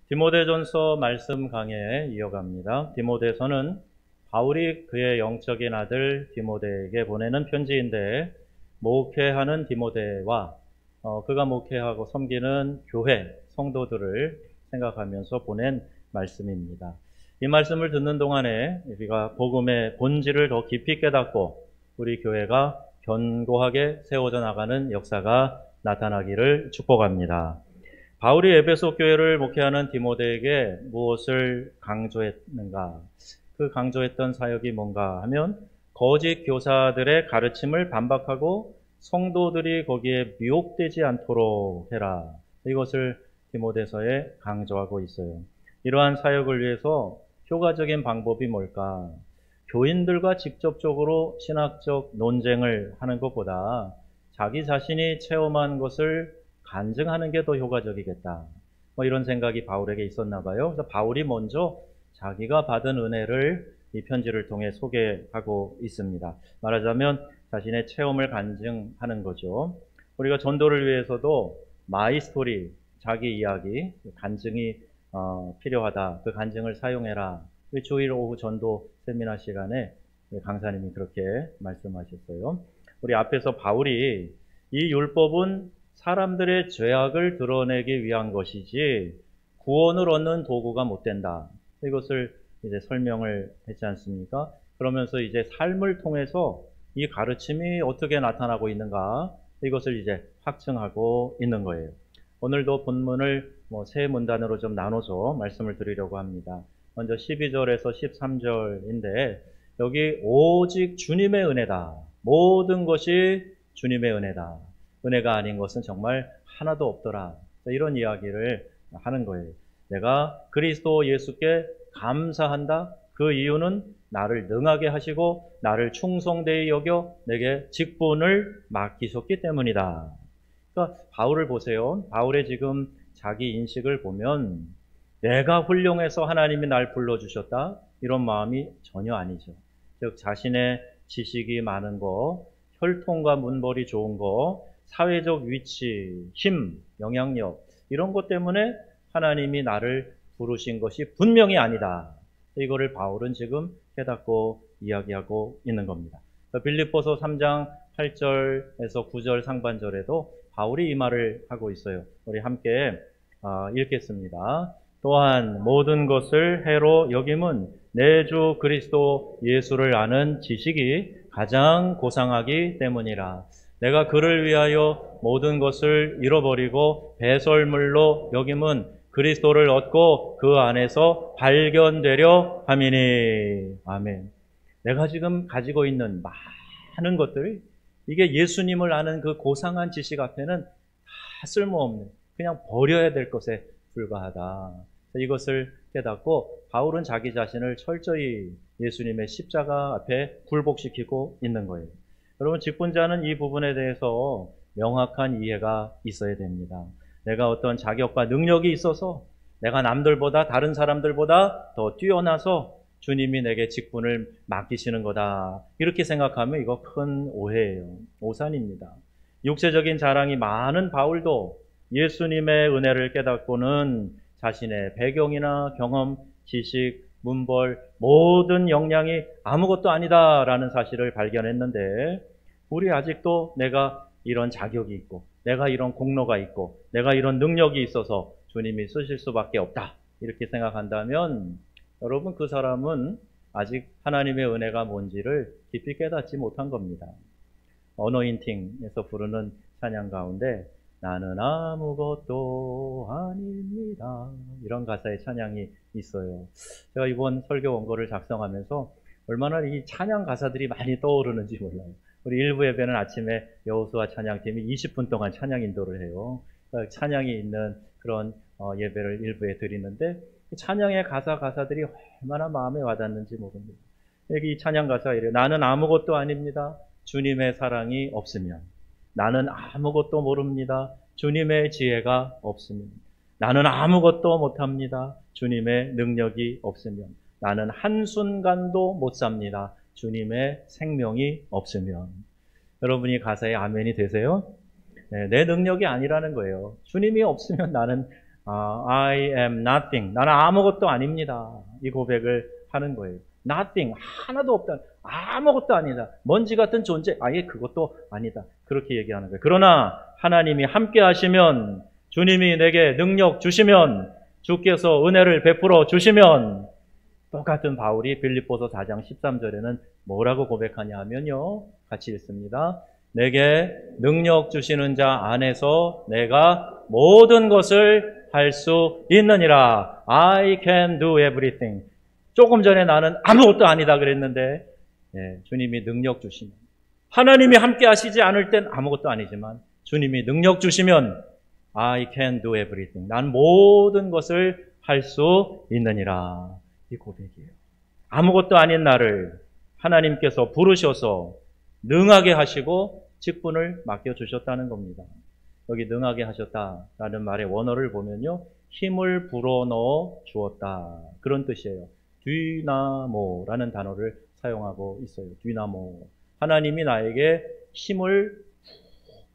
디모데전서 말씀 강해 이어갑니다. 디모데서는 바울이 그의 영적인 아들 디모데에게 보내는 편지인데, 목회하는 디모데와 그가 목회하고 섬기는 교회 성도들을 생각하면서 보낸 말씀입니다. 이 말씀을 듣는 동안에 우리가 복음의 본질을 더 깊이 깨닫고 우리 교회가 견고하게 세워져 나가는 역사가 나타나기를 축복합니다. 바울이 에베소 교회를 목회하는 디모데에게 무엇을 강조했는가? 그 강조했던 사역이 뭔가 하면, 거짓 교사들의 가르침을 반박하고 성도들이 거기에 미혹되지 않도록 해라. 이것을 디모데서에 강조하고 있어요. 이러한 사역을 위해서 효과적인 방법이 뭘까? 교인들과 직접적으로 신학적 논쟁을 하는 것보다 자기 자신이 체험한 것을 간증하는 게 더 효과적이겠다. 이런 생각이 바울에게 있었나 봐요. 그래서 바울이 먼저 자기가 받은 은혜를 이 편지를 통해 소개하고 있습니다. 말하자면 자신의 체험을 간증하는 거죠. 우리가 전도를 위해서도 마이 스토리, 자기 이야기, 간증이 필요하다. 그 간증을 사용해라. 주일 오후 전도 세미나 시간에 강사님이 그렇게 말씀하셨어요. 우리 앞에서 바울이 이 율법은 사람들의 죄악을 드러내기 위한 것이지 구원을 얻는 도구가 못 된다. 이것을 이제 설명을 했지 않습니까? 그러면서 이제 삶을 통해서 이 가르침이 어떻게 나타나고 있는가, 이것을 이제 확증하고 있는 거예요. 오늘도 본문을 세 문단으로 좀 나눠서 말씀을 드리려고 합니다. 먼저 12절에서 13절인데, 여기 오직 주님의 은혜다. 모든 것이 주님의 은혜다. 은혜가 아닌 것은 정말 하나도 없더라. 이런 이야기를 하는 거예요. 내가 그리스도 예수께 감사한다. 그 이유는 나를 능하게 하시고 나를 충성되이 여겨 내게 직분을 맡기셨기 때문이다. 그러니까 바울을 보세요. 바울의 지금 자기 인식을 보면 내가 훌륭해서 하나님이 날 불러주셨다, 이런 마음이 전혀 아니죠. 즉 자신의 지식이 많은 거, 혈통과 문벌이 좋은 거, 사회적 위치, 힘, 영향력, 이런 것 때문에 하나님이 나를 부르신 것이 분명히 아니다. 이거를 바울은 지금 깨닫고 이야기하고 있는 겁니다. 빌립보서 3장 8절에서 9절 상반절에도 바울이 이 말을 하고 있어요. 우리 함께 읽겠습니다. 또한 모든 것을 해로 여김은 내 주 그리스도 예수를 아는 지식이 가장 고상하기 때문이라. 내가 그를 위하여 모든 것을 잃어버리고 배설물로 여김은 그리스도를 얻고 그 안에서 발견되려 함이니. 아멘. 내가 지금 가지고 있는 많은 것들, 이게 예수님을 아는 그 고상한 지식 앞에는 다 쓸모없는, 그냥 버려야 될 것에 불과하다. 이것을 깨닫고 바울은 자기 자신을 철저히 예수님의 십자가 앞에 굴복시키고 있는 거예요. 여러분, 직분자는 이 부분에 대해서 명확한 이해가 있어야 됩니다. 내가 어떤 자격과 능력이 있어서 내가 남들보다, 다른 사람들보다 더 뛰어나서 주님이 내게 직분을 맡기시는 거다, 이렇게 생각하면 이거 큰 오해예요. 오산입니다. 육체적인 자랑이 많은 바울도 예수님의 은혜를 깨닫고는 자신의 배경이나 경험, 지식, 문벌, 모든 역량이 아무것도 아니다라는 사실을 발견했는데, 우리 아직도 내가 이런 자격이 있고, 내가 이런 공로가 있고, 내가 이런 능력이 있어서 주님이 쓰실 수밖에 없다, 이렇게 생각한다면 여러분, 그 사람은 아직 하나님의 은혜가 뭔지를 깊이 깨닫지 못한 겁니다. 어노인팅에서 부르는 찬양 가운데 나는 아무것도 아닙니다, 이런 가사의 찬양이 있어요. 제가 이번 설교 원고를 작성하면서 얼마나 이 찬양 가사들이 많이 떠오르는지 몰라요. 우리 일부 예배는 아침에 여호수아 찬양팀이 20분 동안 찬양 인도를 해요. 찬양이 있는 그런 예배를 일부에 드리는데, 찬양의 가사들이 얼마나 마음에 와닿는지 모릅니다. 여기 이 찬양 가사가 이래요. 나는 아무것도 아닙니다. 주님의 사랑이 없으면. 나는 아무것도 모릅니다. 주님의 지혜가 없으면. 나는 아무것도 못합니다. 주님의 능력이 없으면. 나는 한순간도 못 삽니다. 주님의 생명이 없으면. 여러분이 가사에 아멘이 되세요? 네, 내 능력이 아니라는 거예요. 주님이 없으면 나는 I am nothing. 나는 아무것도 아닙니다. 이 고백을 하는 거예요. Nothing. 하나도 없다. 아무것도 아니다. 먼지 같은 존재. 아예 그것도 아니다. 그렇게 얘기하는 거예요. 그러나 하나님이 함께 하시면, 주님이 내게 능력 주시면, 주께서 은혜를 베풀어 주시면, 똑같은 바울이 빌립보서 4장 13절에는 뭐라고 고백하냐 하면요. 같이 읽습니다. 내게 능력 주시는 자 안에서 내가 모든 것을 할 수 있느니라. I can do everything. 조금 전에 나는 아무것도 아니다 그랬는데 주님이 능력 주시면, 하나님이 함께 하시지 않을 땐 아무것도 아니지만 주님이 능력 주시면 I can do everything. 난 모든 것을 할 수 있느니라. 이 고백이에요. 아무것도 아닌 나를 하나님께서 부르셔서 능하게 하시고 직분을 맡겨주셨다는 겁니다. 여기 능하게 하셨다라는 말의 원어를 보면요. 힘을 불어넣어 주었다. 그런 뜻이에요. 뒤나모라는 단어를 사용하고 있어요. 뒤나모. 하나님이 나에게 힘을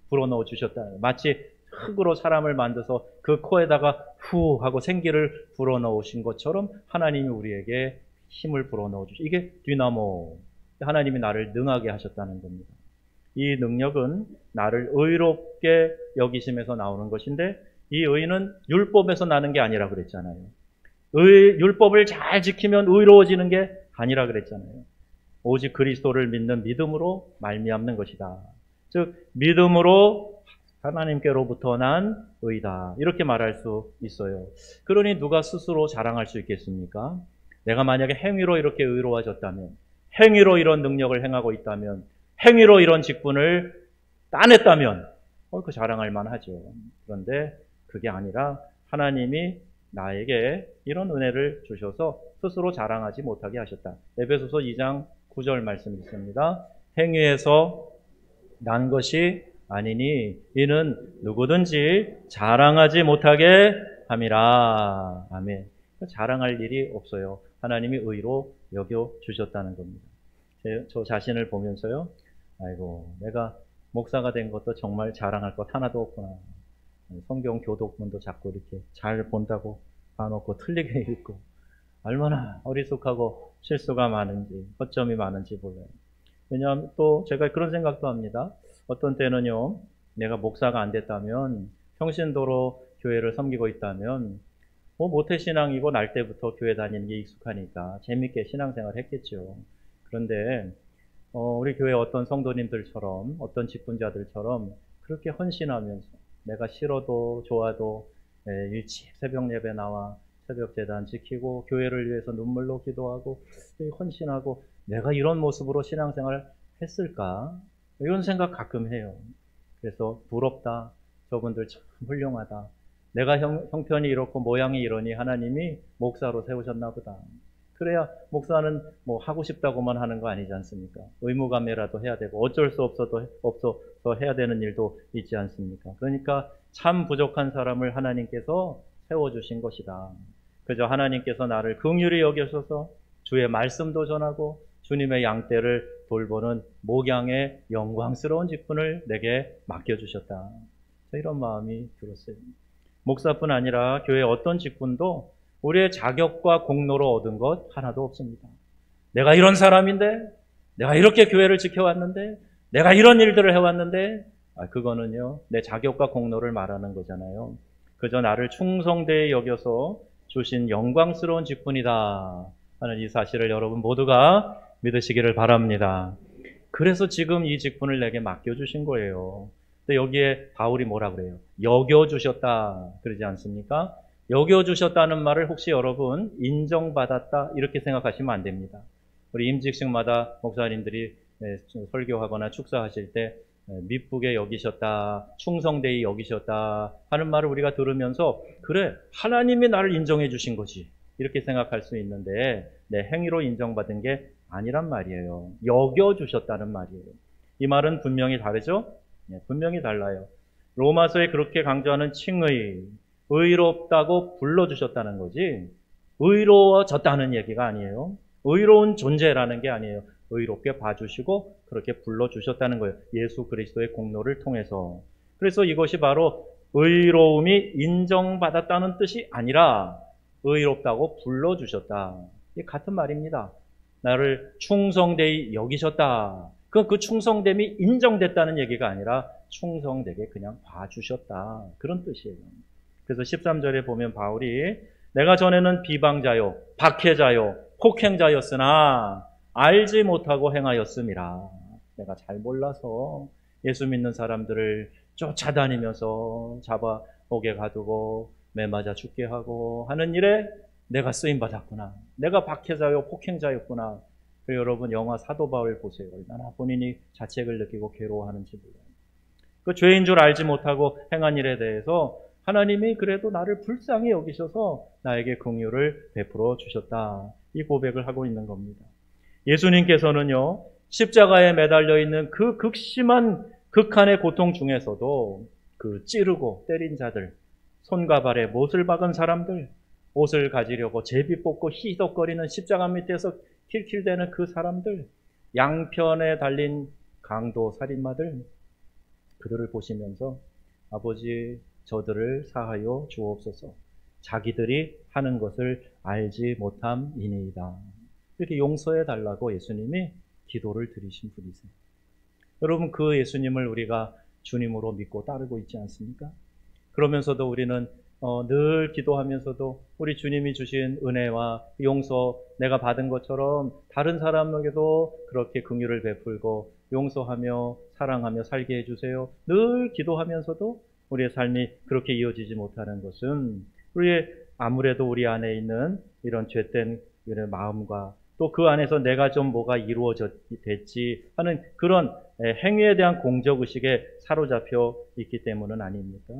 불어넣어 주셨다. 마치 흙으로 사람을 만들어서 그 코에다가 후 하고 생기를 불어넣으신 것처럼 하나님이 우리에게 힘을 불어넣어 주시. 이게 뒤나모. 하나님이 나를 능하게 하셨다는 겁니다. 이 능력은 나를 의롭게 여기심에서 나오는 것인데, 이 의는 율법에서 나는 게 아니라 그랬잖아요. 율법을 잘 지키면 의로워지는 게 아니라 그랬잖아요. 오직 그리스도를 믿는 믿음으로 말미암는 것이다. 즉 믿음으로 하나님께로부터 난 의다. 이렇게 말할 수 있어요. 그러니 누가 스스로 자랑할 수 있겠습니까? 내가 만약에 행위로 이렇게 의로워졌다면, 행위로 이런 능력을 행하고 있다면, 행위로 이런 직분을 따냈다면 그 자랑할 만하죠. 그런데 그게 아니라 하나님이 나에게 이런 은혜를 주셔서 스스로 자랑하지 못하게 하셨다. 에베소서 2장 9절 말씀 있습니다. 행위에서 난 것이 아니니 이는 누구든지 자랑하지 못하게 함이라. 아멘. 자랑할 일이 없어요. 하나님이 의로 여겨주셨다는 겁니다. 저 자신을 보면서요. 아이고, 내가 목사가 된 것도 정말 자랑할 것 하나도 없구나. 성경 교독문도 자꾸 이렇게 잘 본다고 봐놓고 틀리게 읽고, 얼마나 어리숙하고 실수가 많은지, 허점이 많은지 몰라요. 왜냐하면 또 제가 그런 생각도 합니다. 어떤 때는요, 내가 목사가 안 됐다면, 평신도로 교회를 섬기고 있다면, 모태신앙이고 날 때부터 교회 다니는 게 익숙하니까 재밌게 신앙생활 했겠죠. 그런데 우리 교회 어떤 성도님들처럼, 어떤 직분자들처럼 그렇게 헌신하면서 내가 싫어도 좋아도 일찍 새벽 예배 나와 새벽 제단 지키고 교회를 위해서 눈물로 기도하고 헌신하고, 내가 이런 모습으로 신앙생활을 했을까? 이런 생각 가끔 해요. 그래서 부럽다. 저분들 참 훌륭하다. 내가 형편이 이렇고 모양이 이러니 하나님이 목사로 세우셨나 보다. 그래야 목사는 뭐 하고 싶다고만 하는 거 아니지 않습니까? 의무감이라도 해야 되고 어쩔 수 없어서 해야 되는 일도 있지 않습니까? 그러니까 참 부족한 사람을 하나님께서 세워주신 것이다. 그저 하나님께서 나를 긍휼히 여기셔서 주의 말씀도 전하고 주님의 양떼를 돌보는 목양의 영광스러운 직분을 내게 맡겨주셨다. 이런 마음이 들었어요. 목사뿐 아니라 교회 어떤 직분도 우리의 자격과 공로로 얻은 것 하나도 없습니다. 내가 이런 사람인데, 내가 이렇게 교회를 지켜왔는데, 내가 이런 일들을 해왔는데, 그거는요, 내 자격과 공로를 말하는 거잖아요. 그저 나를 충성되이 여겨서 주신 영광스러운 직분이다 하는 이 사실을 여러분 모두가 믿으시기를 바랍니다. 그래서 지금 이 직분을 내게 맡겨주신 거예요. 근데 여기에 바울이 뭐라 그래요? 여겨주셨다 그러지 않습니까? 여겨주셨다는 말을 혹시 여러분 인정받았다 이렇게 생각하시면 안 됩니다. 우리 임직식마다 목사님들이 설교하거나 축사하실 때 미쁘게 여기셨다, 충성되이 여기셨다 하는 말을 우리가 들으면서, 그래, 하나님이 나를 인정해 주신 거지 이렇게 생각할 수 있는데, 내 행위로 인정받은 게 아니란 말이에요. 여겨주셨다는 말이에요. 이 말은 분명히 다르죠? 분명히 달라요. 로마서에 그렇게 강조하는 칭의, 의롭다고 불러주셨다는 거지 의로워졌다는 얘기가 아니에요. 의로운 존재라는 게 아니에요. 의롭게 봐주시고 그렇게 불러주셨다는 거예요. 예수 그리스도의 공로를 통해서. 그래서 이것이 바로 의로움이 인정받았다는 뜻이 아니라 의롭다고 불러주셨다. 이게 같은 말입니다. 나를 충성되이 여기셨다. 그 충성됨이 인정됐다는 얘기가 아니라 충성되게 그냥 봐주셨다. 그런 뜻이에요. 그래서 13절에 보면 바울이 내가 전에는 비방자요, 박해자요, 폭행자였으나 알지 못하고 행하였음이라. 내가 잘 몰라서 예수 믿는 사람들을 쫓아다니면서 잡아 옥에 가두고 매맞아 죽게 하고 하는 일에 내가 쓰임받았구나. 내가 박해자요, 폭행자였구나. 여러분 영화 사도 바울 보세요. 얼마나 본인이 자책을 느끼고 괴로워하는지 몰라요. 그 죄인 줄 알지 못하고 행한 일에 대해서 하나님이 그래도 나를 불쌍히 여기셔서 나에게 긍휼을 베풀어 주셨다. 이 고백을 하고 있는 겁니다. 예수님께서는요, 십자가에 매달려 있는 그 극심한 극한의 고통 중에서도 그 찌르고 때린 자들, 손과 발에 못을 박은 사람들, 옷을 가지려고 제비 뽑고 희덕거리는 십자가 밑에서 킬킬대는 그 사람들, 양편에 달린 강도 살인마들, 그들을 보시면서 아버지 저들을 사하여 주옵소서. 자기들이 하는 것을 알지 못함이니이다. 이렇게 용서해 달라고 예수님이 기도를 드리신 분이세요. 여러분 그 예수님을 우리가 주님으로 믿고 따르고 있지 않습니까? 그러면서도 우리는 늘 기도하면서도 우리 주님이 주신 은혜와 용서 내가 받은 것처럼 다른 사람에게도 그렇게 긍휼을 베풀고 용서하며 사랑하며 살게 해주세요. 늘 기도하면서도 우리의 삶이 그렇게 이어지지 못하는 것은 우리의 아무래도 우리 안에 있는 이런 죄된 이런 마음과 또 그 안에서 내가 좀 뭐가 이루어졌지 하는 그런 행위에 대한 공적의식에 사로잡혀 있기 때문은 아닙니까?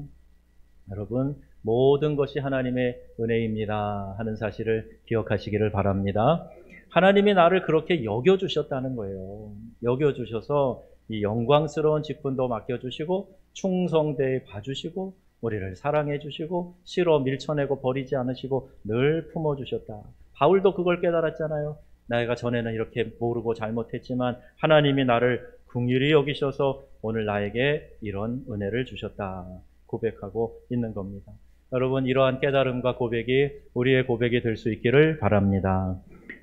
여러분 모든 것이 하나님의 은혜입니다 하는 사실을 기억하시기를 바랍니다. 하나님이 나를 그렇게 여겨주셨다는 거예요. 여겨주셔서 이 영광스러운 직분도 맡겨주시고 충성되이 봐주시고 우리를 사랑해 주시고 실어 밀쳐내고 버리지 않으시고 늘 품어주셨다. 바울도 그걸 깨달았잖아요. 내가 전에는 이렇게 모르고 잘못했지만 하나님이 나를 긍휼히 여기셔서 오늘 나에게 이런 은혜를 주셨다 고백하고 있는 겁니다. 여러분 이러한 깨달음과 고백이 우리의 고백이 될 수 있기를 바랍니다.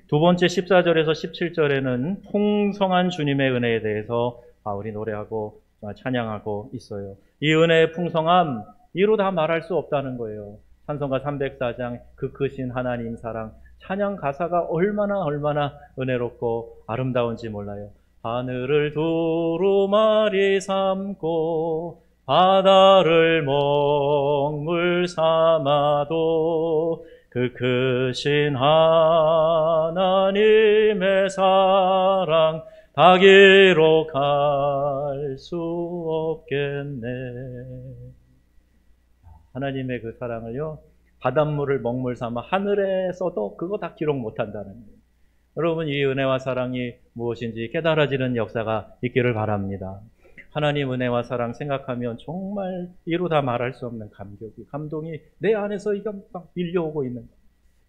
두 번째 14절에서 17절에는 풍성한 주님의 은혜에 대해서 바울이 노래하고 찬양하고 있어요. 이 은혜의 풍성함 이루 다 말할 수 없다는 거예요. 찬송가 304장 그 크신 하나님 사랑 찬양 가사가 얼마나 은혜롭고 아름다운지 몰라요. 하늘을 두루마리 삼고 바다를 먹물 삼아도 그 크신 하나님의 사랑 다 기록할 수 없겠네. 하나님의 그 사랑을요, 바닷물을 먹물 삼아 하늘에 써도 그거 다 기록 못한다는 거예요. 여러분 이 은혜와 사랑이 무엇인지 깨달아지는 역사가 있기를 바랍니다. 하나님 은혜와 사랑 생각하면 정말 이루 다 말할 수 없는 감동이 내 안에서 이거 막 밀려오고 있는 거예요.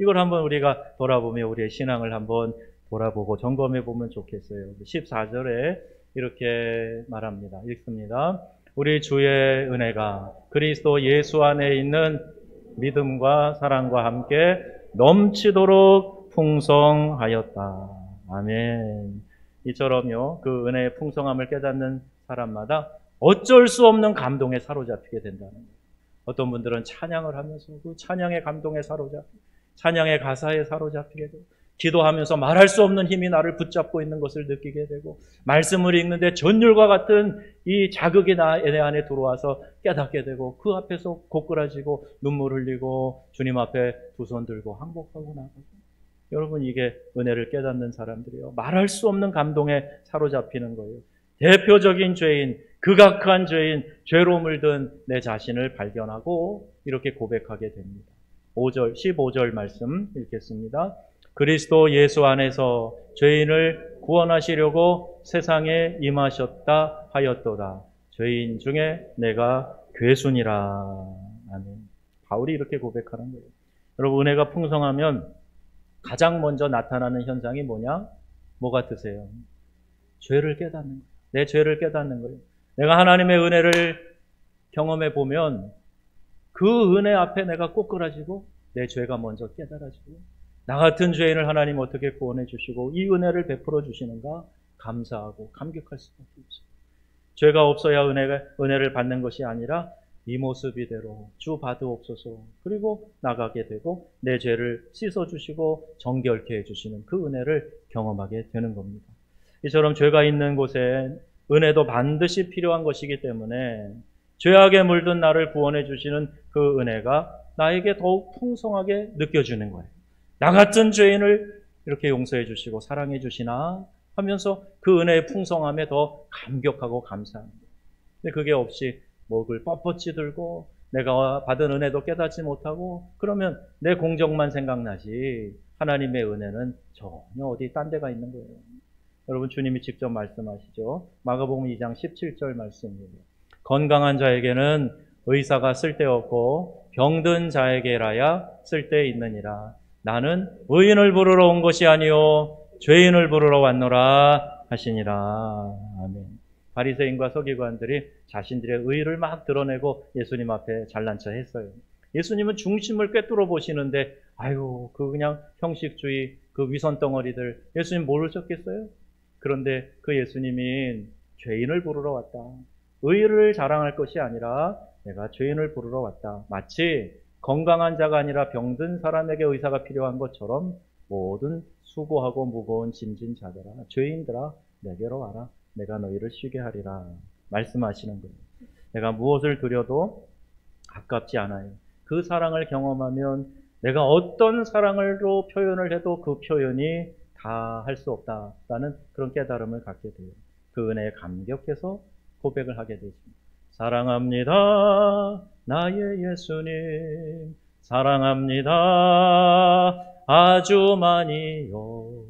이걸 한번 우리가 돌아보며 우리의 신앙을 한번 돌아보고 점검해 보면 좋겠어요. 14절에 이렇게 말합니다. 읽습니다. 우리 주의 은혜가 그리스도 예수 안에 있는 믿음과 사랑과 함께 넘치도록 풍성하였다. 아멘. 이처럼요, 그 은혜의 풍성함을 깨닫는 사람마다 어쩔 수 없는 감동에 사로잡히게 된다는 거예요. 어떤 분들은 찬양을 하면서 그 찬양의 감동에 사로잡히고 찬양의 가사에 사로잡히게 되고 기도하면서 말할 수 없는 힘이 나를 붙잡고 있는 것을 느끼게 되고 말씀을 읽는데 전율과 같은 이 자극이 내 안에 들어와서 깨닫게 되고 그 앞에서 고꾸라지고 눈물 흘리고 주님 앞에 두 손 들고 항복하고 나가고 여러분 이게 은혜를 깨닫는 사람들이요. 말할 수 없는 감동에 사로잡히는 거예요. 대표적인 죄인, 극악한 죄인, 죄로움을 든 내 자신을 발견하고 이렇게 고백하게 됩니다. 15절 말씀 읽겠습니다. 그리스도 예수 안에서 죄인을 구원하시려고 세상에 임하셨다 하였도다. 죄인 중에 내가 괴순이라. 아멘. 바울이 이렇게 고백하는 거예요. 여러분 은혜가 풍성하면 가장 먼저 나타나는 현상이 뭐냐? 뭐 같으세요? 죄를 깨닫는 거예요. 내 죄를 깨닫는 거예요. 내가 하나님의 은혜를 경험해 보면 그 은혜 앞에 내가 꼬꾸라지고 내 죄가 먼저 깨달아지고 나 같은 죄인을 하나님 어떻게 구원해 주시고 이 은혜를 베풀어 주시는가 감사하고 감격할 수밖에 없어요. 죄가 없어야 은혜를 받는 것이 아니라 이 모습 이대로 주 받으옵소서. 그리고 나가게 되고 내 죄를 씻어주시고 정결케 해주시는 그 은혜를 경험하게 되는 겁니다. 이처럼 죄가 있는 곳에 은혜도 반드시 필요한 것이기 때문에 죄악에 물든 나를 구원해 주시는 그 은혜가 나에게 더욱 풍성하게 느껴지는 거예요. 나 같은 죄인을 이렇게 용서해 주시고 사랑해 주시나 하면서 그 은혜의 풍성함에 더 감격하고 감사합니다. 근데 그게 없이 목을 뻣뻣이 들고 내가 받은 은혜도 깨닫지 못하고 그러면 내 공적만 생각나지 하나님의 은혜는 전혀 어디 딴 데가 있는 거예요. 여러분 주님이 직접 말씀하시죠. 마가복음 2장 17절 말씀이에요. 건강한 자에게는 의사가 쓸데없고 병든 자에게라야 쓸데있느니라. 나는 의인을 부르러 온 것이 아니요 죄인을 부르러 왔노라 하시니라. 아멘. 바리새인과 서기관들이 자신들의 의를 막 드러내고 예수님 앞에 잘난 척 했어요. 예수님은 중심을 꿰뚫어 보시는데 아유 그 그냥 형식주의 그 위선 덩어리들 예수님 모르셨겠어요? 그런데 그 예수님이 죄인을 부르러 왔다. 의를 자랑할 것이 아니라 내가 죄인을 부르러 왔다. 마치 건강한 자가 아니라 병든 사람에게 의사가 필요한 것처럼 모든 수고하고 무거운 짐진 자들아 죄인들아 내게로 와라. 내가 너희를 쉬게 하리라 말씀하시는 거예요. 내가 무엇을 드려도 아깝지 않아요. 그 사랑을 경험하면 내가 어떤 사랑으로 표현을 해도 그 표현이 다 할 수 없다라는 그런 깨달음을 갖게 돼요. 그 은혜에 감격해서 고백을 하게 되십니다. 사랑합니다. 나의 예수님 사랑합니다. 아주 많이요.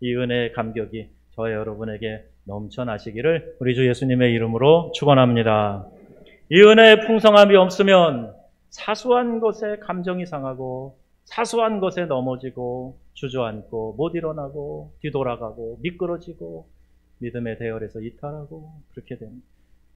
이 은혜의 감격이 저와 여러분에게 넘쳐나시기를 우리 주 예수님의 이름으로 축원합니다. 이 은혜의 풍성함이 없으면 사소한 것에 감정이 상하고 사소한 것에 넘어지고 주저앉고 못 일어나고 뒤돌아가고 미끄러지고 믿음의 대열에서 이탈하고 그렇게 됩니다.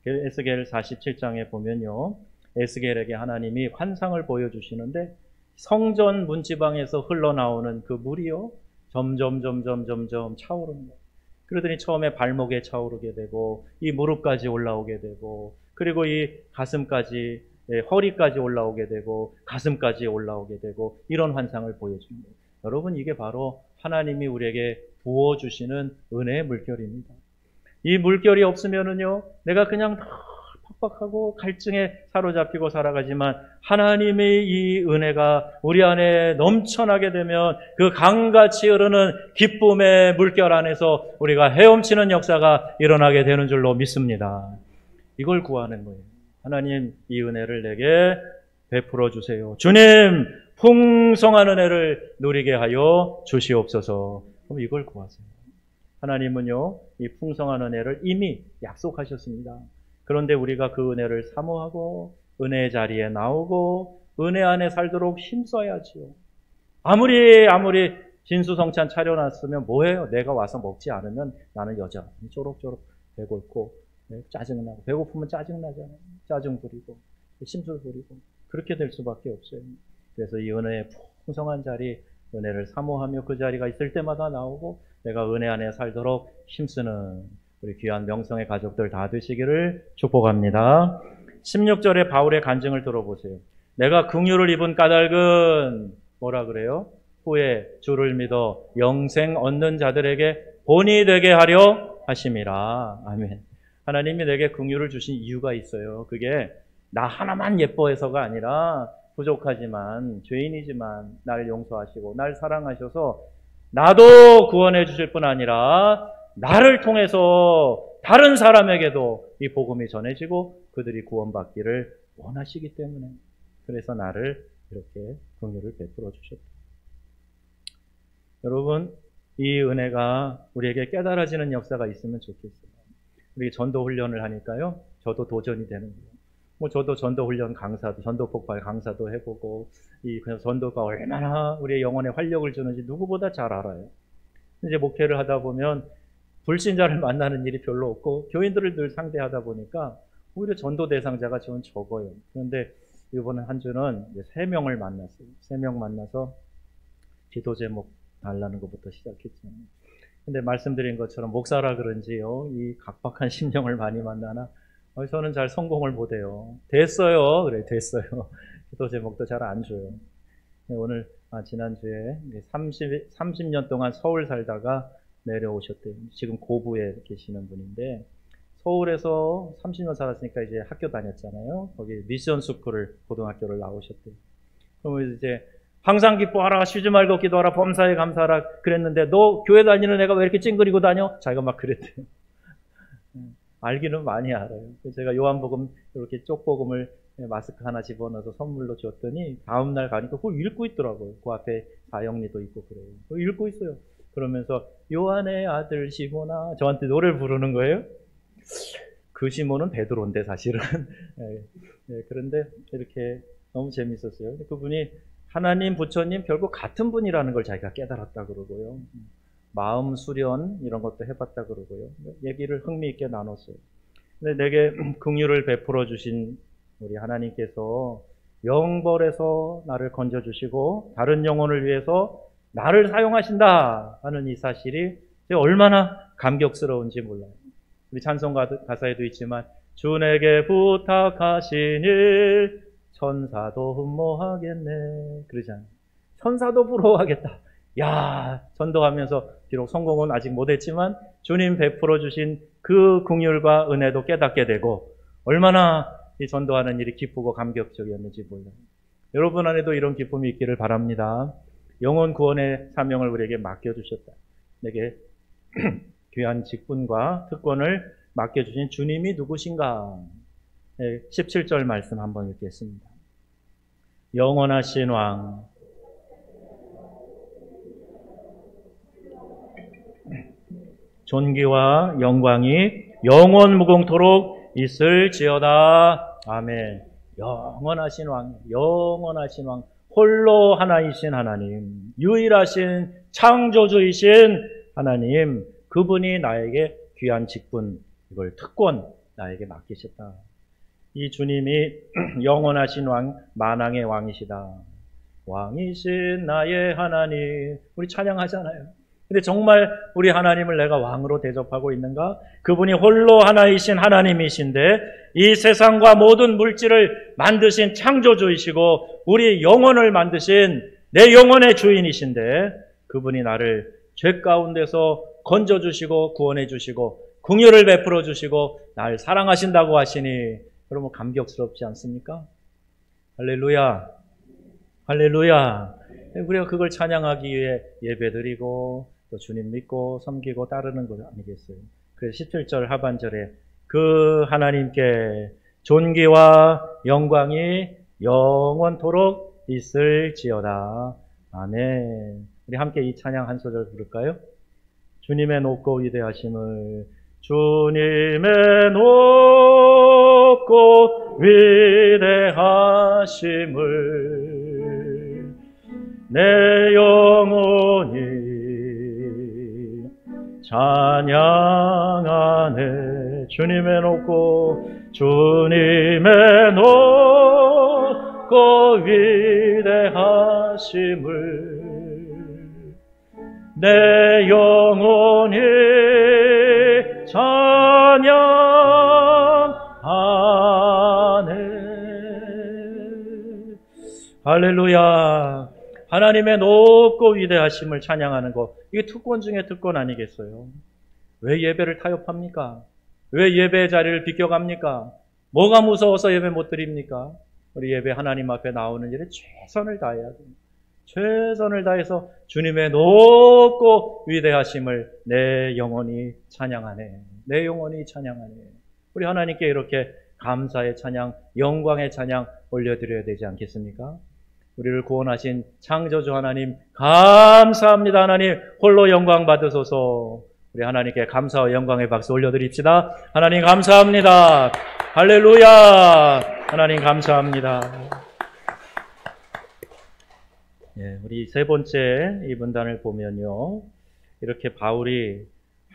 에스겔 47장에 보면요. 에스겔에게 하나님이 환상을 보여주시는데 성전 문지방에서 흘러나오는 그 물이요. 점점 차오르는 거예요. 그러더니 처음에 발목에 차오르게 되고 이 무릎까지 올라오게 되고 그리고 이 가슴까지 허리까지 올라오게 되고 가슴까지 올라오게 되고 이런 환상을 보여줍니다. 여러분 이게 바로 하나님이 우리에게 부어주시는 은혜의 물결입니다. 이 물결이 없으면은요 내가 그냥 팍팍하고 갈증에 사로잡히고 살아가지만 하나님의 이 은혜가 우리 안에 넘쳐나게 되면 그 강같이 흐르는 기쁨의 물결 안에서 우리가 헤엄치는 역사가 일어나게 되는 줄로 믿습니다. 이걸 구하는 거예요. 하나님 이 은혜를 내게 베풀어 주세요. 주님 풍성한 은혜를 누리게 하여 주시옵소서. 그럼 이걸 구하세요. 하나님은요 이 풍성한 은혜를 이미 약속하셨습니다. 그런데 우리가 그 은혜를 사모하고 은혜의 자리에 나오고 은혜 안에 살도록 힘써야지요. 아무리 진수성찬 차려놨으면 뭐해요? 내가 와서 먹지 않으면 나는 여전히 쪼록쪼록 배고프고 짜증나고 배고프면 짜증나잖아요. 짜증 부리고 심술 부리고 그렇게 될 수밖에 없어요. 그래서 이 은혜의 풍성한 자리 은혜를 사모하며 그 자리가 있을 때마다 나오고 내가 은혜 안에 살도록 힘쓰는 우리 귀한 명성의 가족들 다 되시기를 축복합니다. 16절에 바울의 간증을 들어보세요. 내가 긍휼을 입은 까닭은 뭐라 그래요? 후에 주를 믿어 영생 얻는 자들에게 본이 되게 하려 하심이라. 아멘. 하나님이 내게 긍휼을 주신 이유가 있어요. 그게 나 하나만 예뻐해서가 아니라 부족하지만 죄인이지만 나를 용서하시고 날 사랑하셔서 나도 구원해 주실 뿐 아니라 나를 통해서 다른 사람에게도 이 복음이 전해지고 그들이 구원받기를 원하시기 때문에 그래서 나를 이렇게 긍휼을 베풀어 주셨다. 여러분 이 은혜가 우리에게 깨달아지는 역사가 있으면 좋겠어요. 우리 전도 훈련을 하니까요. 저도 도전이 되는 거예요. 저도 전도 훈련 강사도 전도 폭발 강사도 해보고 이 전도가 얼마나 우리의 영혼에 활력을 주는지 누구보다 잘 알아요. 이제 목회를 하다 보면 불신자를 만나는 일이 별로 없고 교인들을 늘 상대하다 보니까 오히려 전도 대상자가 지금 적어요. 그런데 이번 한 주는 이제 3명을 만났어요. 3명 만나서 기도 제목 달라는 것부터 시작했죠. 근데 말씀드린 것처럼 목사라 그런지요, 이 각박한 심령을 많이 만나나, 저는 잘 성공을 못해요. 됐어요. 그래, 됐어요. 기도 제목도 잘 안 줘요. 오늘, 지난주에 30년 동안 서울 살다가 내려오셨대요. 지금 고부에 계시는 분인데, 서울에서 30년 살았으니까 이제 학교 다녔잖아요. 거기 미션 스쿨을, 고등학교를 나오셨대요. 그러면 이제 항상 기뻐하라, 쉬지 말고 기도하라, 범사에 감사하라 그랬는데, 너 교회 다니는 애가 왜 이렇게 찡그리고 다녀? 자기가 막 그랬대요. 알기는 많이 알아요. 제가 요한복음 이렇게 쪽복음을 마스크 하나 집어넣어서 선물로 줬더니 다음날 가니까 그걸 읽고 있더라고요. 그 앞에 사형리도 있고 그래요. 그걸 읽고 있어요. 그러면서 요한의 아들 시몬아, 저한테 노래를 부르는 거예요. 그 시몬은 베드로인데 사실은. 그런데 이렇게 너무 재밌었어요. 그분이 하나님, 부처님 결국 같은 분이라는 걸 자기가 깨달았다 그러고요. 마음 수련 이런 것도 해봤다 그러고요. 얘기를 흥미있게 나눴어요. 근데 내게 긍휼을 베풀어 주신 우리 하나님께서 영벌에서 나를 건져주시고 다른 영혼을 위해서 나를 사용하신다 하는 이 사실이 얼마나 감격스러운지 몰라요. 우리 찬송 가사에도 있지만 주 내게 부탁하신 일 천사도 흠모하겠네 그러잖아요. 천사도 부러워하겠다. 야, 전도하면서 비록 성공은 아직 못했지만 주님 베풀어 주신 그 긍휼과 은혜도 깨닫게 되고 얼마나 이 전도하는 일이 기쁘고 감격적이었는지 몰라요. 여러분 안에도 이런 기쁨이 있기를 바랍니다. 영혼 구원의 사명을 우리에게 맡겨주셨다. 내게 귀한 직분과 특권을 맡겨주신 주님이 누구신가? 17절 말씀 한번 읽겠습니다. 영원하신 왕, 존귀와 영광이 영원 무궁토록 있을지어다. 아멘. 영원하신 왕, 영원하신 왕, 홀로 하나이신 하나님, 유일하신 창조주이신 하나님, 그분이 나에게 귀한 직분, 이걸 특권 나에게 맡기셨다. 이 주님이 영원하신 왕, 만왕의 왕이시다. 왕이신 나의 하나님, 우리 찬양하잖아요. 근데 정말 우리 하나님을 내가 왕으로 대접하고 있는가? 그분이 홀로 하나이신 하나님이신데 이 세상과 모든 물질을 만드신 창조주이시고 우리 영혼을 만드신 내 영혼의 주인이신데 그분이 나를 죄 가운데서 건져주시고 구원해주시고 긍휼을 베풀어 주시고 날 사랑하신다고 하시니 여러분 감격스럽지 않습니까? 할렐루야, 할렐루야. 우리가 그걸 찬양하기 위해 예배드리고 또 주님 믿고 섬기고 따르는 것 아니겠어요? 그래서 17절 하반절에 그 하나님께 존귀와 영광이 영원토록 있을지어다. 아멘. 우리 함께 이 찬양 한 소절 부를까요? 주님의 높고 위대하심을, 주님의 높고 위대하심을 내 영혼이 찬양하네. 주님의 높고, 주님의 높고 위대하심을 내 영혼이 찬양하네. 할렐루야. 하나님의 높고 위대하심을 찬양하는 것, 이게 특권 중에 특권 아니겠어요? 왜 예배를 타협합니까? 왜 예배의 자리를 비껴갑니까? 뭐가 무서워서 예배 못 드립니까? 우리 예배 하나님 앞에 나오는 일에 최선을 다해야 됩니다. 최선을 다해서 주님의 높고 위대하심을 내 영혼이 찬양하네. 내 영혼이 찬양하네. 우리 하나님께 이렇게 감사의 찬양, 영광의 찬양 올려드려야 되지 않겠습니까? 우리를 구원하신 창조주 하나님 감사합니다. 하나님 홀로 영광 받으소서. 우리 하나님께 감사와 영광의 박수 올려드립시다. 하나님 감사합니다. 할렐루야. 하나님 감사합니다. 우리 세 번째 이 문단을 보면요, 이렇게 바울이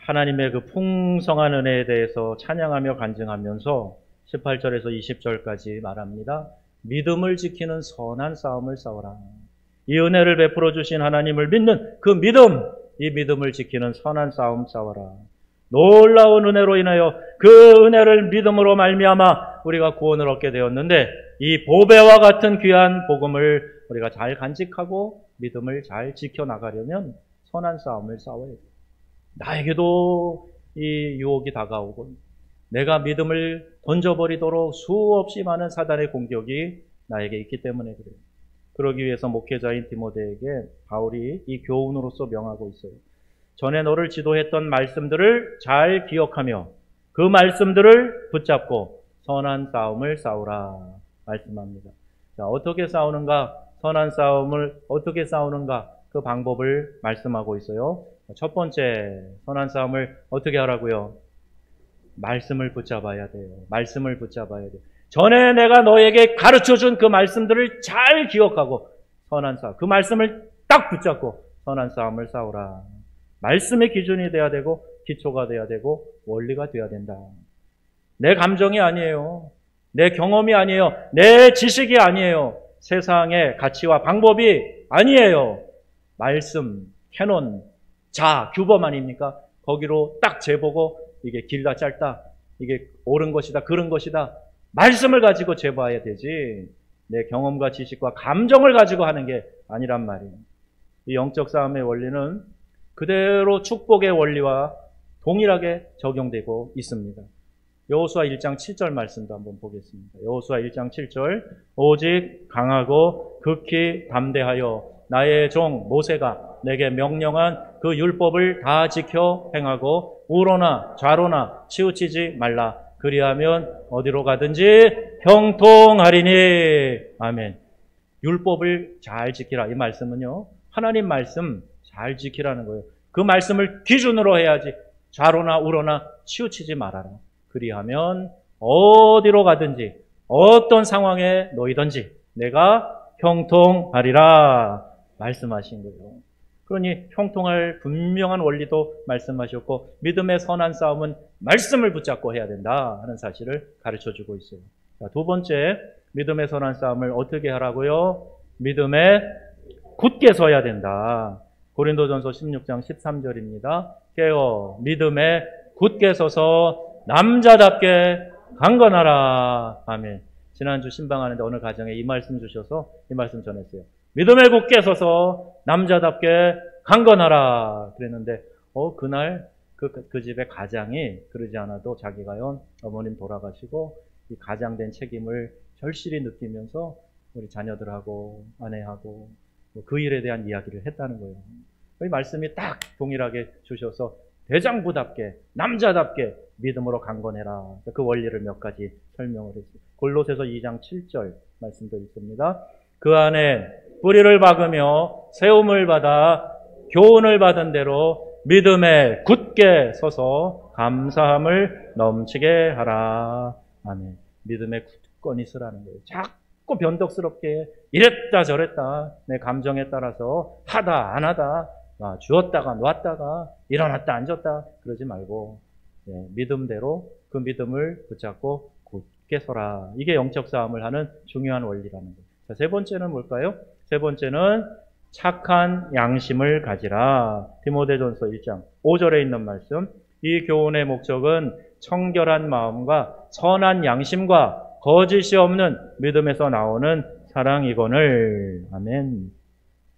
하나님의 그 풍성한 은혜에 대해서 찬양하며 간증하면서 18절에서 20절까지 말합니다. 믿음을 지키는 선한 싸움을 싸워라. 이 은혜를 베풀어 주신 하나님을 믿는 그 믿음, 이 믿음을 지키는 선한 싸움 싸워라. 놀라운 은혜로 인하여 그 은혜를 믿음으로 말미암아 우리가 구원을 얻게 되었는데, 이 보배와 같은 귀한 복음을 우리가 잘 간직하고 믿음을 잘 지켜나가려면 선한 싸움을 싸워야 돼요. 나에게도 이 유혹이 다가오고 내가 믿음을 던져버리도록 수없이 많은 사단의 공격이 나에게 있기 때문에 그래요. 그러기 위해서 목회자인 디모데에게 바울이 이 교훈으로서 명하고 있어요. 전에 너를 지도했던 말씀들을 잘 기억하며 그 말씀들을 붙잡고 선한 싸움을 싸우라 말씀합니다. 자, 어떻게 싸우는가? 선한 싸움을 어떻게 싸우는가? 그 방법을 말씀하고 있어요. 첫 번째, 선한 싸움을 어떻게 하라고요? 말씀을 붙잡아야 돼요. 말씀을 붙잡아야 돼요. 전에 내가 너에게 가르쳐준 그 말씀들을 잘 기억하고 선한 싸움, 그 말씀을 딱 붙잡고 선한 싸움을 싸우라. 말씀의 기준이 돼야 되고 기초가 돼야 되고 원리가 돼야 된다. 내 감정이 아니에요. 내 경험이 아니에요. 내 지식이 아니에요. 세상의 가치와 방법이 아니에요. 말씀, 캐논, 규범 아닙니까? 거기로 딱 재보고 이게 길다 짧다, 이게 옳은 것이다 그른 것이다, 말씀을 가지고 재봐야 되지 내 경험과 지식과 감정을 가지고 하는 게 아니란 말이에요. 이 영적 싸움의 원리는 그대로 축복의 원리와 동일하게 적용되고 있습니다. 여호수아 1장 7절 말씀도 한번 보겠습니다. 여호수아 1장 7절 오직 강하고 극히 담대하여 나의 종 모세가 내게 명령한 그 율법을 다 지켜 행하고 우로나 좌로나 치우치지 말라. 그리하면 어디로 가든지 형통하리니. 아멘. 율법을 잘 지키라. 이 말씀은요, 하나님 말씀 잘 지키라는 거예요. 그 말씀을 기준으로 해야지 좌로나 우로나 치우치지 말아라. 그리하면 어디로 가든지 어떤 상황에 놓이든지 내가 형통하리라 말씀하신 거예요. 그러니 형통할 분명한 원리도 말씀하셨고 믿음의 선한 싸움은 말씀을 붙잡고 해야 된다 하는 사실을 가르쳐주고 있어요. 자, 두 번째, 믿음의 선한 싸움을 어떻게 하라고요? 믿음에 굳게 서야 된다. 고린도전서 16장 13절입니다. 깨어 믿음에 굳게 서서 남자답게 강건하라. 아멘. 지난주 신방하는데 오늘 가정에 이 말씀 주셔서 이 말씀 전했어요. 믿음에 굳게 서서 남자답게 강건하라 그랬는데 그날 그 집의 가장이 그러지 않아도 자기가요, 어머님 돌아가시고 이 가장된 책임을 절실히 느끼면서 우리 자녀들하고 아내하고 그 일에 대한 이야기를 했다는 거예요. 이 말씀이 딱 동일하게 주셔서 대장부답게 남자답게 믿음으로 강건해라. 그 원리를 몇 가지 설명을 했어요. 골로새서 2장 7절 말씀도 있습니다. 그 안에 뿌리를 박으며 세움을 받아 교훈을 받은 대로 믿음에 굳게 서서 감사함을 넘치게 하라. 아멘. 믿음에 굳건히 서라는 거예요. 자꾸 변덕스럽게 이랬다 저랬다 내 감정에 따라서 하다 안 하다 주었다가 놨다가 일어났다 앉았다 그러지 말고 믿음대로 그 믿음을 붙잡고 굳게 서라. 이게 영적 싸움을 하는 중요한 원리라는 거예요. 자, 세 번째는 뭘까요? 세 번째는 착한 양심을 가지라. 디모데전서 1장 5절에 있는 말씀. 이 교훈의 목적은 청결한 마음과 선한 양심과 거짓이 없는 믿음에서 나오는 사랑이거늘. 아멘.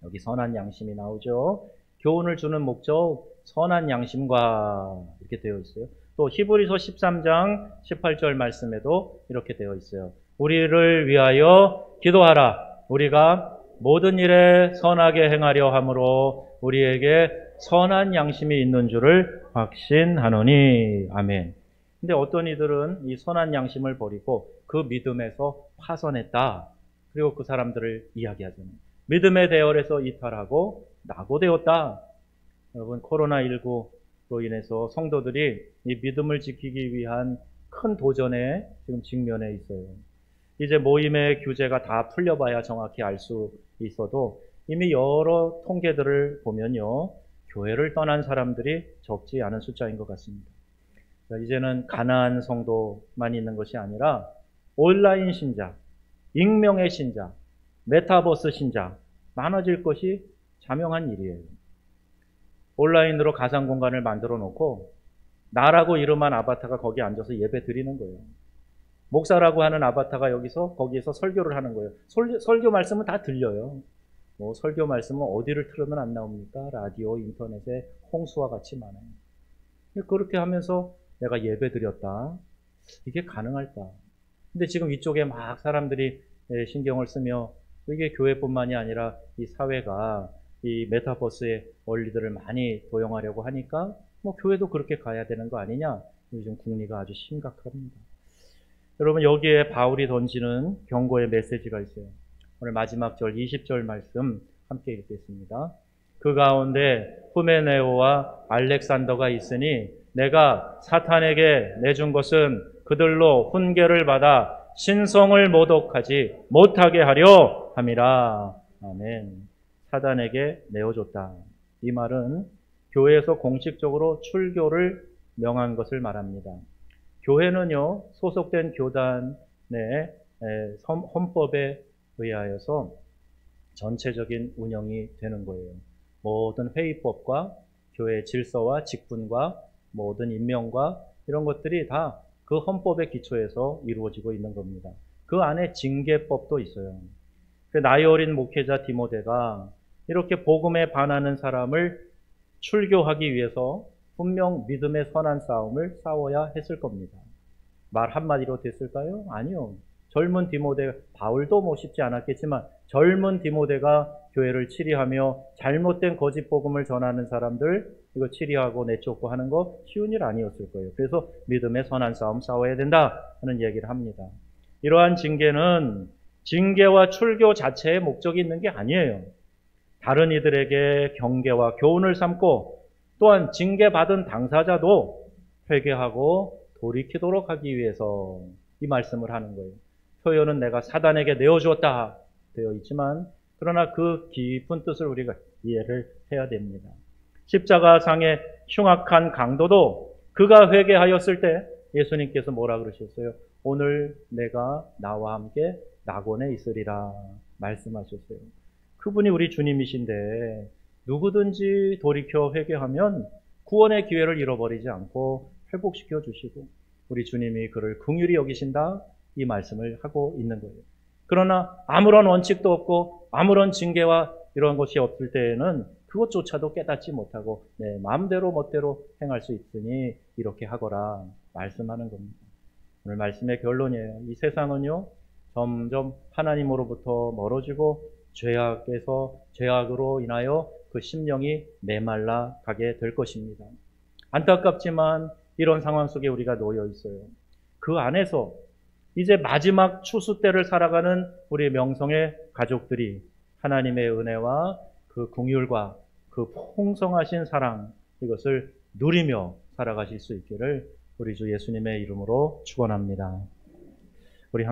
여기 선한 양심이 나오죠. 교훈을 주는 목적, 선한 양심과 이렇게 되어 있어요. 또 히브리서 13장 18절 말씀에도 이렇게 되어 있어요. 우리를 위하여 기도하라. 우리가 모든 일에 선하게 행하려 함으로 우리에게 선한 양심이 있는 줄을 확신하노니. 아멘. 근데 어떤 이들은 이 선한 양심을 버리고 그 믿음에서 파선했다. 그리고 그 사람들을 이야기하잖아요. 믿음의 대열에서 이탈하고 낙오되었다. 여러분, 코로나19로 인해서 성도들이 이 믿음을 지키기 위한 큰 도전에 지금 직면해 있어요. 이제 모임의 규제가 다 풀려봐야 정확히 알 수 있어도 이미 여러 통계들을 보면요, 교회를 떠난 사람들이 적지 않은 숫자인 것 같습니다. 이제는 가나안 성도만 있는 것이 아니라 온라인 신자, 익명의 신자, 메타버스 신자 많아질 것이 자명한 일이에요. 온라인으로 가상 공간을 만들어 놓고 나라고 이름한 아바타가 거기 앉아서 예배 드리는 거예요. 목사라고 하는 아바타가 거기에서 설교를 하는 거예요. 설교 말씀은 다 들려요. 뭐 설교 말씀은 어디를 틀으면 안 나옵니까? 라디오, 인터넷에 홍수와 같이 많아요. 그렇게 하면서 내가 예배 드렸다. 이게 가능할까? 근데 지금 이쪽에 막 사람들이 신경을 쓰며 이게 교회뿐만이 아니라 이 사회가 이 메타버스의 원리들을 많이 도용하려고 하니까 뭐 교회도 그렇게 가야 되는 거 아니냐? 요즘 국리가 아주 심각합니다. 여러분, 여기에 바울이 던지는 경고의 메시지가 있어요. 오늘 마지막 절 20절 말씀 함께 읽겠습니다. 그 가운데 후메네오와 알렉산더가 있으니 내가 사탄에게 내준 것은 그들로 훈계를 받아 신성을 모독하지 못하게 하려 함이라. 아멘. 사단에게 내어줬다. 이 말은 교회에서 공식적으로 출교를 명한 것을 말합니다. 교회는요, 소속된 교단의 헌법에 의하여서 전체적인 운영이 되는 거예요. 모든 회의법과 교회 질서와 직분과 모든 임명과 이런 것들이 다 그 헌법의 기초에서 이루어지고 있는 겁니다. 그 안에 징계법도 있어요. 나이 어린 목회자 디모데가 이렇게 복음에 반하는 사람을 출교하기 위해서 분명 믿음의 선한 싸움을 싸워야 했을 겁니다. 말 한마디로 됐을까요? 아니요. 젊은 디모데, 바울도 뭐 쉽지 않았겠지만 젊은 디모데가 교회를 치리하며 잘못된 거짓 복음을 전하는 사람들 이거 치리하고 내쫓고 하는 거 쉬운 일 아니었을 거예요. 그래서 믿음의 선한 싸움 싸워야 된다 하는 얘기를 합니다. 이러한 징계는 징계와 출교 자체의 목적이 있는 게 아니에요. 다른 이들에게 경계와 교훈을 삼고 또한 징계받은 당사자도 회개하고 돌이키도록 하기 위해서 이 말씀을 하는 거예요. 표현은 내가 사단에게 내어주었다 되어 있지만 그러나 그 깊은 뜻을 우리가 이해를 해야 됩니다. 십자가상의 흉악한 강도도 그가 회개하였을 때 예수님께서 뭐라 그러셨어요? 오늘 내가 나와 함께 낙원에 있으리라 말씀하셨어요. 그분이 우리 주님이신데 누구든지 돌이켜 회개하면 구원의 기회를 잃어버리지 않고 회복시켜 주시고 우리 주님이 그를 긍휼히 여기신다 이 말씀을 하고 있는 거예요. 그러나 아무런 원칙도 없고 아무런 징계와 이런 것이 없을 때에는 그것조차도 깨닫지 못하고 내 마음대로 멋대로 행할 수 있으니 이렇게 하거라 말씀하는 겁니다. 오늘 말씀의 결론이에요. 이 세상은요 점점 하나님으로부터 멀어지고 죄악으로 인하여 그 심령이 메말라 가게 될 것입니다. 안타깝지만 이런 상황 속에 우리가 놓여 있어요. 그 안에서 이제 마지막 추수 때를 살아가는 우리 명성의 가족들이 하나님의 은혜와 그 긍휼과 그 풍성하신 사랑 이것을 누리며 살아가실 수 있기를 우리 주 예수님의 이름으로 축원합니다. 우리